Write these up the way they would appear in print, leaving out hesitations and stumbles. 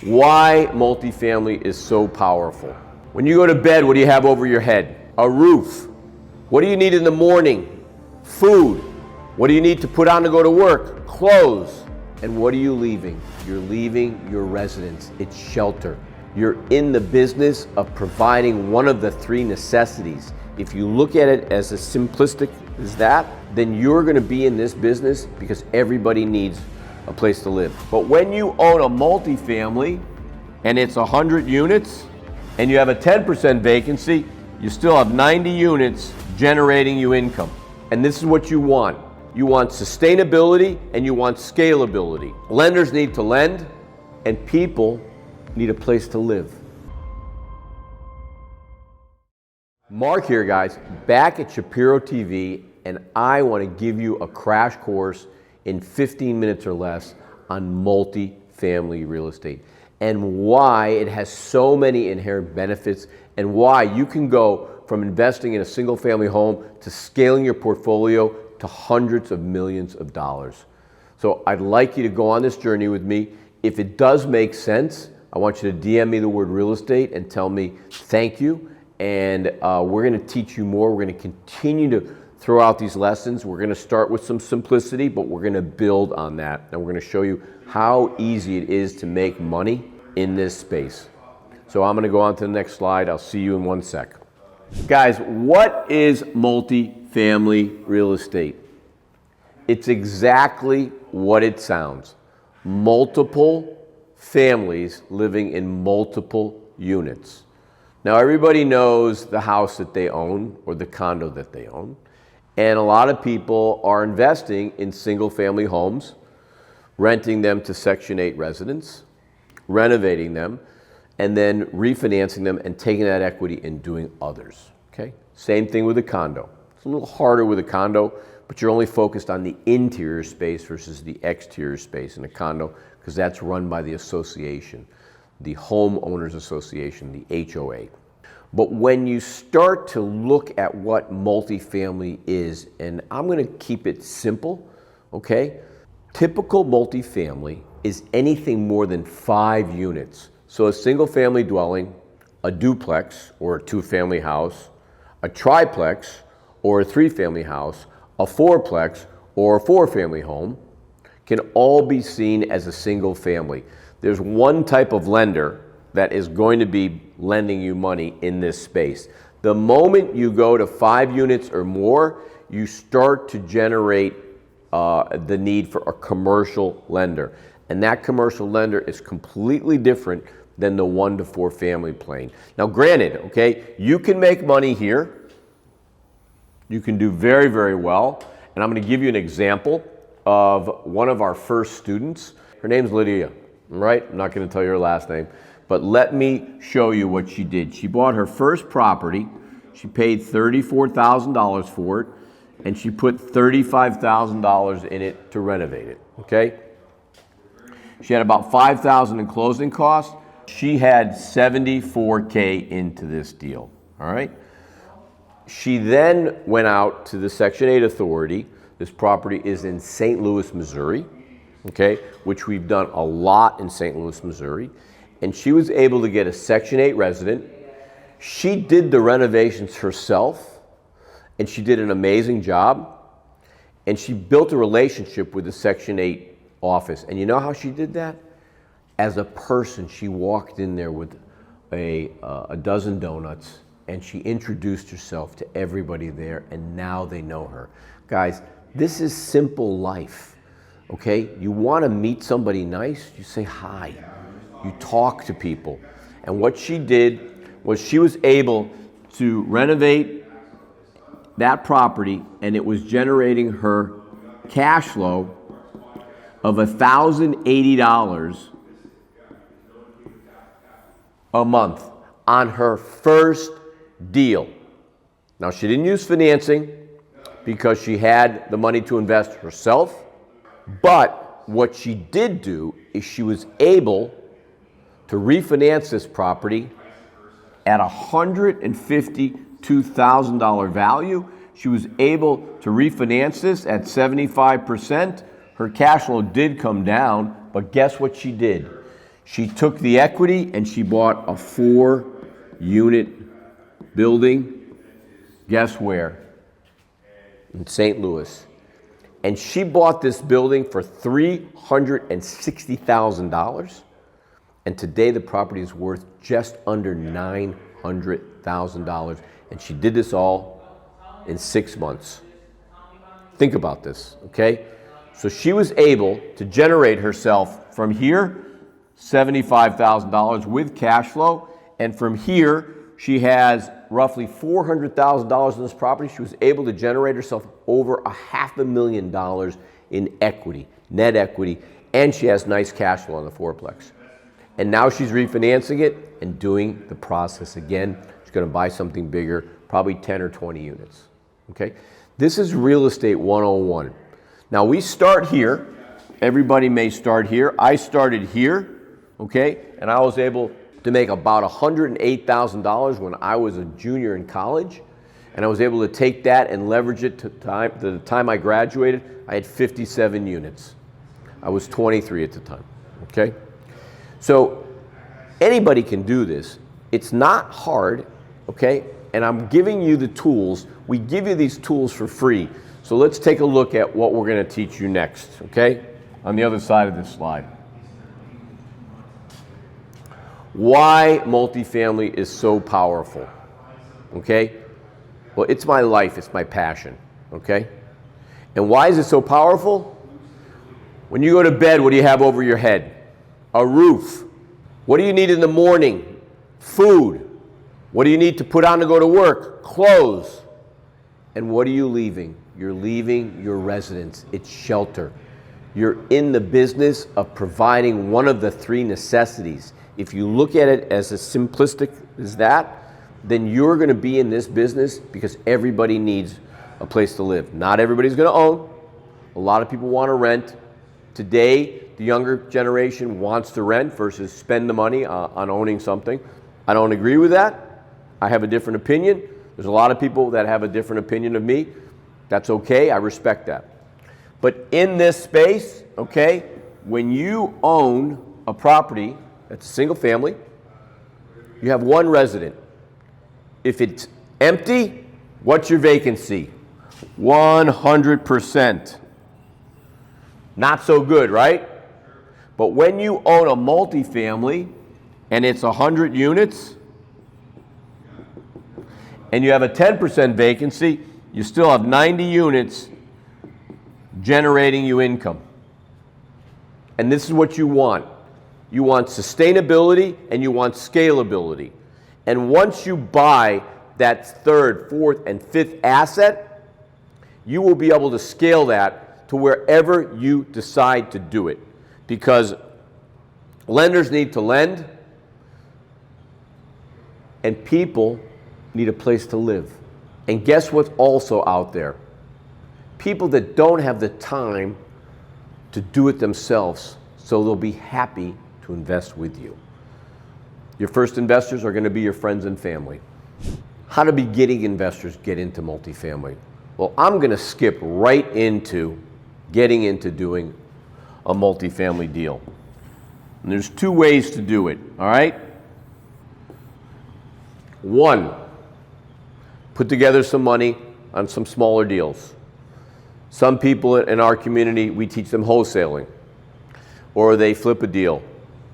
Why multifamily is so powerful. When you go to bed, what do you have over your head? A roof. What do you need in the morning? Food. What do you need to put on to go to work? Clothes. And what are you leaving? You're leaving your residence. It's shelter. You're in the business of providing one of the three necessities. If you look at it as simplistic as that, then you're going to be in this business because everybody needs a place to live. But when you own a multifamily and it's 100 units and you have a 10% vacancy, you still have 90 units generating you income. And this is what you want. You want sustainability and you want scalability. Lenders need to lend and people need a place to live. Mark here, guys, back at Shapiro TV, and I want to give you a crash course in 15 minutes or less on multifamily real estate and why it has so many inherent benefits and why you can go from investing in a single family home to scaling your portfolio to hundreds of millions of dollars. So I'd like you to go on this journey with me. If it does make sense, I want you to DM me the word real estate and tell me thank you. And we're going to teach you more. We're going to continue to throw out these lessons. We're going to start with some simplicity, but we're going to build on that. And we're going to show you how easy it is to make money in this space. So I'm going to go on to the next slide. I'll see you in 1 sec. Guys, what is multifamily real estate? It's exactly what it sounds. Multiple families living in multiple units. Now, everybody knows the house that they own or the condo that they own. And a lot of people are investing in single family homes, renting them to Section 8 residents, renovating them, and then refinancing them and taking that equity and doing others, okay? Same thing with a condo. It's a little harder with a condo, but you're only focused on the interior space versus the exterior space in a condo because that's run by the association, the homeowners association, the HOA. But when you start to look at what multifamily is, and I'm going to keep it simple, okay? Typical multifamily is anything more than 5 units. So a single family dwelling, a duplex or a 2-family house, a triplex or a 3-family house, a fourplex or a 4-family home can all be seen as a single family. There's one type of lender that is going to be lending you money in this space. The moment you go to 5 units or more, you start to generate the need for a commercial lender. And that commercial lender is completely different than the 1 to 4 family plane. Now granted, okay, you can make money here. You can do very, very well. And I'm going to give you an example of one of our first students. Her name's Lydia, right? I'm not going to tell you her last name. But let me show you what she did. She bought her first property. She paid $34,000 for it, and she put $35,000 in it to renovate it, okay? She had about $5,000 in closing costs. She had $74K into this deal, all right? She then went out to the Section 8 authority. This property is in St. Louis, Missouri, okay, which we've done a lot in St. Louis, Missouri. And she was able to get a Section 8 resident. She did the renovations herself, and she did an amazing job. And she built a relationship with the Section 8 office. And you know how she did that? As a person, she walked in there with a dozen donuts, and she introduced herself to everybody there, and now they know her. Guys, this is simple life, okay? You want to meet somebody nice, you say hi. You talk to people. And what she did was she was able to renovate that property, and it was generating her cash flow of $1,080 a month on her first deal. Now, she didn't use financing because she had the money to invest herself, but what she did do is she was able to refinance this property at $152,000 value. She was able to refinance this at 75%. Her cash flow did come down, but guess what she did? She took the equity and she bought a 4-unit building. Guess where? In St. Louis. And she bought this building for $360,000. And today the property is worth just under $900,000. And she did this all in 6 months. Think about this, okay? So she was able to generate herself from here $75,000 with cash flow, and from here she has roughly $400,000 in this property. She was able to generate herself over $500,000 in equity, net equity, and she has nice cash flow on the fourplex. And now she's refinancing it and doing the process again. She's going to buy something bigger, probably 10 or 20 units. Okay? This is real estate 101. Now we start here. Everybody may start here. I started here. Okay, and I was able to make about $108,000 when I was a junior in college, and I was able to take that and leverage it to the time I graduated. I had 57 units. I was 23 at the time. Okay, so anybody can do this. It's not hard. Okay, and I'm giving you the tools. We give you these tools for free. So let's take a look at what we're going to teach you next. Okay, on the other side of this slide. Why multifamily is so powerful, okay? Well, it's my life, it's my passion, okay? And why is it so powerful? When you go to bed, what do you have over your head? A roof. What do you need in the morning? Food. What do you need to put on to go to work? Clothes. And what are you leaving? You're leaving your residence. It's shelter. You're in the business of providing one of the 3 necessities. If you look at it as simplistic as that, then you're going to be in this business because everybody needs a place to live. Not everybody's going to own. A lot of people want to rent. Today, the younger generation wants to rent versus spend the money on owning something. I don't agree with that. I have a different opinion. There's a lot of people that have a different opinion of me. That's okay. I respect that. But in this space, okay, when you own a property, that's a single family, you have 1 resident. If it's empty, what's your vacancy? 100%. Not so good, right? But when you own a multifamily and it's 100 units and you have a 10% vacancy, you still have 90 units generating you income. And this is what you want. You want sustainability and you want scalability. And once you buy that 3rd, 4th, and 5th asset, you will be able to scale that to wherever you decide to do it. Because lenders need to lend and people need a place to live. And guess what's also out there? People that don't have the time to do it themselves, so they'll be happy to invest with you. Your first investors are going to be your friends and family. How do beginning investors get into multifamily? Well, I'm going to skip right into getting into doing a multifamily deal. And there's 2 ways to do it, all right? 1, put together some money on some smaller deals. Some people in our community, we teach them wholesaling, or they flip a deal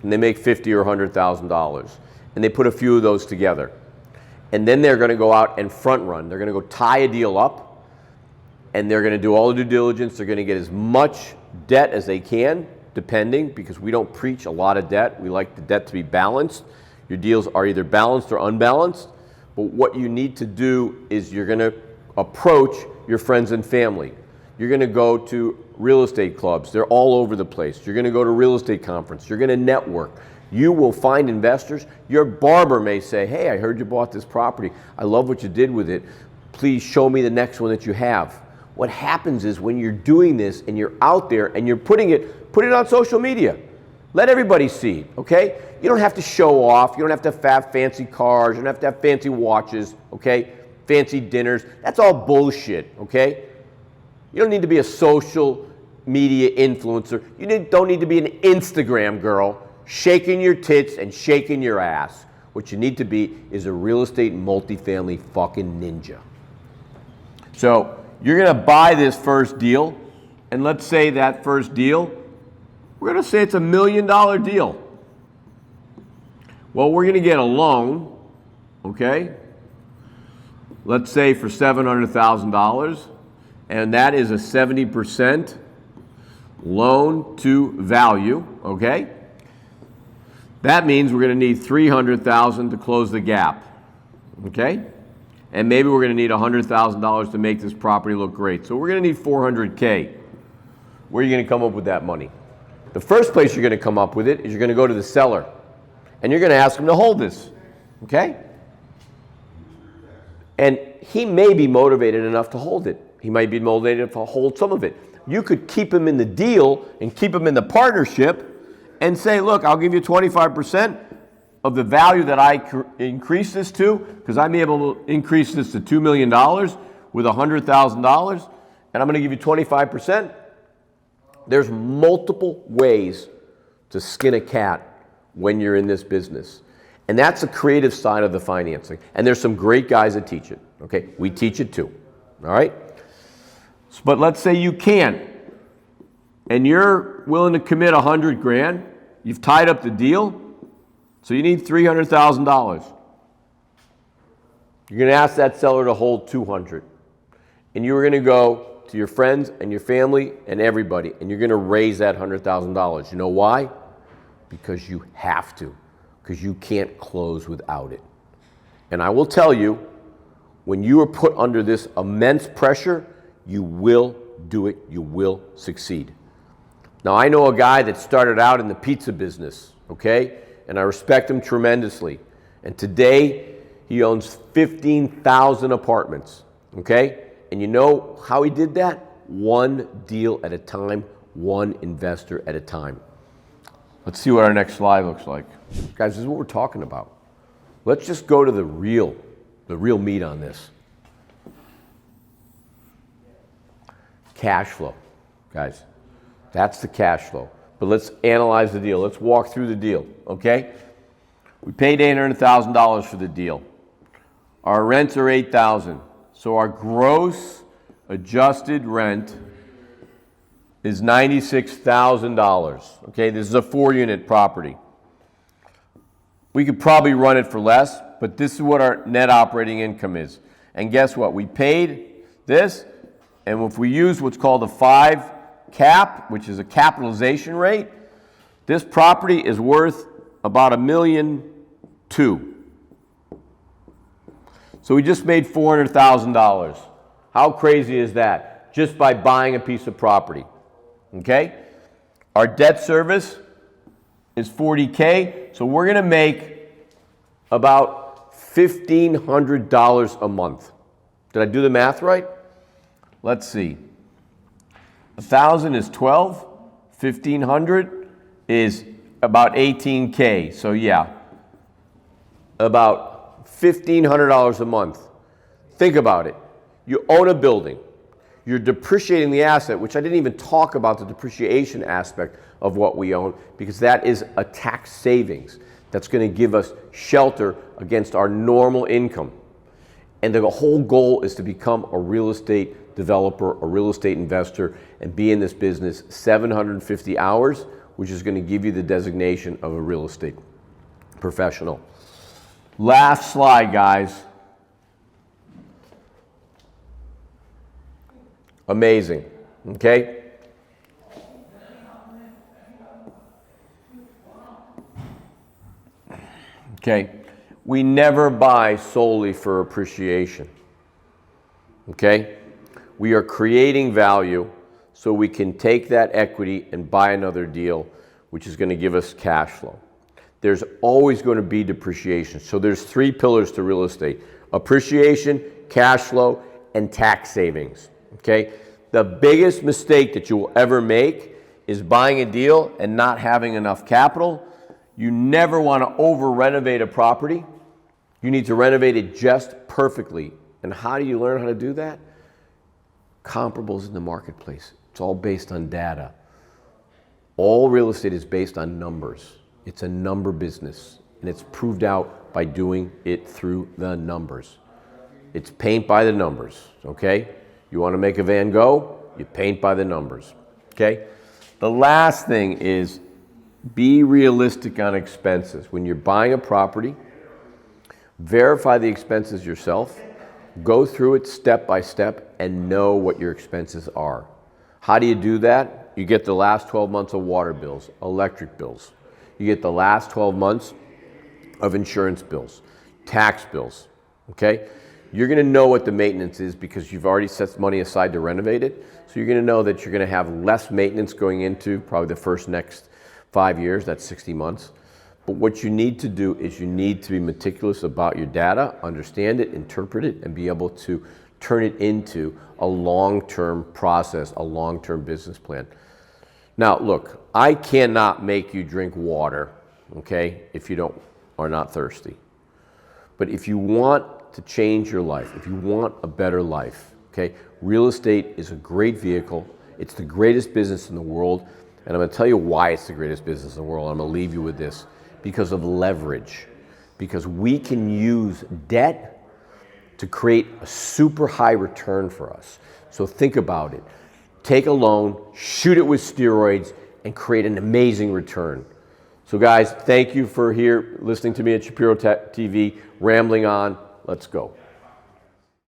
and they make $50,000 or $100,000, and they put a few of those together. And then they're going to go out and front run. They're going to go tie a deal up, and they're going to do all the due diligence. They're going to get as much debt as they can, depending, because we don't preach a lot of debt. We like the debt to be balanced. Your deals are either balanced or unbalanced, but what you need to do is you're going to approach your friends and family. You're going to go to real estate clubs. They're all over the place. You're going to go to real estate conference. You're going to network. You will find investors. Your barber may say, hey, I heard you bought this property. I love what you did with it. Please show me the next one that you have. What happens is when you're doing this and you're out there and you're put it on social media. Let everybody see, okay? You don't have to show off. You don't have to have fancy cars. You don't have to have fancy watches, okay? Fancy dinners. That's all bullshit, okay? You don't need to be a social media influencer. You don't need to be an Instagram girl shaking your tits and shaking your ass. What you need to be is a real estate multifamily fucking ninja. So you're going to buy this first deal, and let's say that first deal, we're going to say it's $1 million deal. Well, we're going to get a loan, okay? Let's say for $700,000, and that is a 70% loan to value, okay? That means we're going to need $300,000 to close the gap, okay? And maybe we're going to need $100,000 to make this property look great. So we're going to need $400K. Where are you going to come up with that money? The first place you're going to come up with it is you're going to go to the seller, and you're going to ask him to hold this, okay? And he may be motivated enough to hold it. He might be motivated to hold some of it. You could keep him in the deal and keep him in the partnership and say, look, I'll give you 25% of the value that I increase this to, because I'm able to increase this to $2 million with $100,000, and I'm going to give you 25%. There's multiple ways to skin a cat when you're in this business. And that's the creative side of the financing. And there's some great guys that teach it, okay? We teach it too, all right? But let's say you can't, and you're willing to commit $100,000. You've tied up the deal, so you need $300,000. You're going to ask that seller to hold $200,000, and you're going to go to your friends and your family and everybody, and you're going to raise that $100,000. You know why? Because you have to, because you can't close without it. And I will tell you, when you are put under this immense pressure, you will do it. You will succeed. Now, I know a guy that started out in the pizza business, okay? And I respect him tremendously. And today, he owns 15,000 apartments, okay? And you know how he did that? One deal at a time, one investor at a time. Let's see what our next slide looks like. Guys, this is what we're talking about. Let's just go to the real meat on this. Cash flow, guys. That's the cash flow. But let's analyze the deal. Let's walk through the deal, okay? We paid $800,000 for the deal. Our rents are $8,000. So our gross adjusted rent is $96,000. Okay, this is a 4-unit property. We could probably run it for less, but this is what our net operating income is. And guess what? We paid this, and if we use what's called a 5 cap, which is a capitalization rate, this property is worth about $1.2 million. So we just made $400,000. How crazy is that? Just by buying a piece of property. Okay? Our debt service is $40K, so we're going to make about $1,500 a month. Did I do the math right? Let's see. 1,000 is 12, 1,500 is about 18K. So yeah, about $1,500 a month. Think about it. You own a building. You're depreciating the asset, which I didn't even talk about the depreciation aspect of what we own, because that is a tax savings that's going to give us shelter against our normal income. And the whole goal is to become a real estate developer, a real estate investor, and be in this business 750 hours, which is going to give you the designation of a real estate professional. Last slide, guys. Amazing, okay? Okay, we never buy solely for appreciation, okay? We are creating value so we can take that equity and buy another deal, which is going to give us cash flow. There's always going to be depreciation. So there's 3 pillars to real estate: appreciation, cash flow, and tax savings, okay? The biggest mistake that you will ever make is buying a deal and not having enough capital. You never want to over-renovate a property. You need to renovate it just perfectly. And how do you learn how to do that? Comparables in the marketplace. It's all based on data. All real estate is based on numbers, It's a number business, and it's proved out by doing it through the numbers. It's paint by the numbers, okay? You want to make a van go? You paint by the numbers, okay? The last thing is be realistic on expenses. When you're buying a property, verify the expenses yourself, go through it step by step, and know what your expenses are. How do you do that? You get the last 12 months of water bills, electric bills. You get the last 12 months of insurance bills, tax bills, okay? You're gonna know what the maintenance is because you've already set money aside to renovate it. So you're gonna know that you're gonna have less maintenance going into probably the next 5 years, that's 60 months. But what you need to do is you need to be meticulous about your data, understand it, interpret it, and be able to turn it into a long-term process, a long-term business plan. Now, look, I cannot make you drink water, okay, if you are not thirsty. But if you want to change your life, if you want a better life, okay, real estate is a great vehicle. It's the greatest business in the world. And I'm going to tell you why it's the greatest business in the world. I'm going to leave you with this. Because of leverage. Because we can use debt to create a super high return for us. So think about it. Take a loan, shoot it with steroids, and create an amazing return. So guys, thank you for listening to me at Shapiro TV, rambling on. Let's go.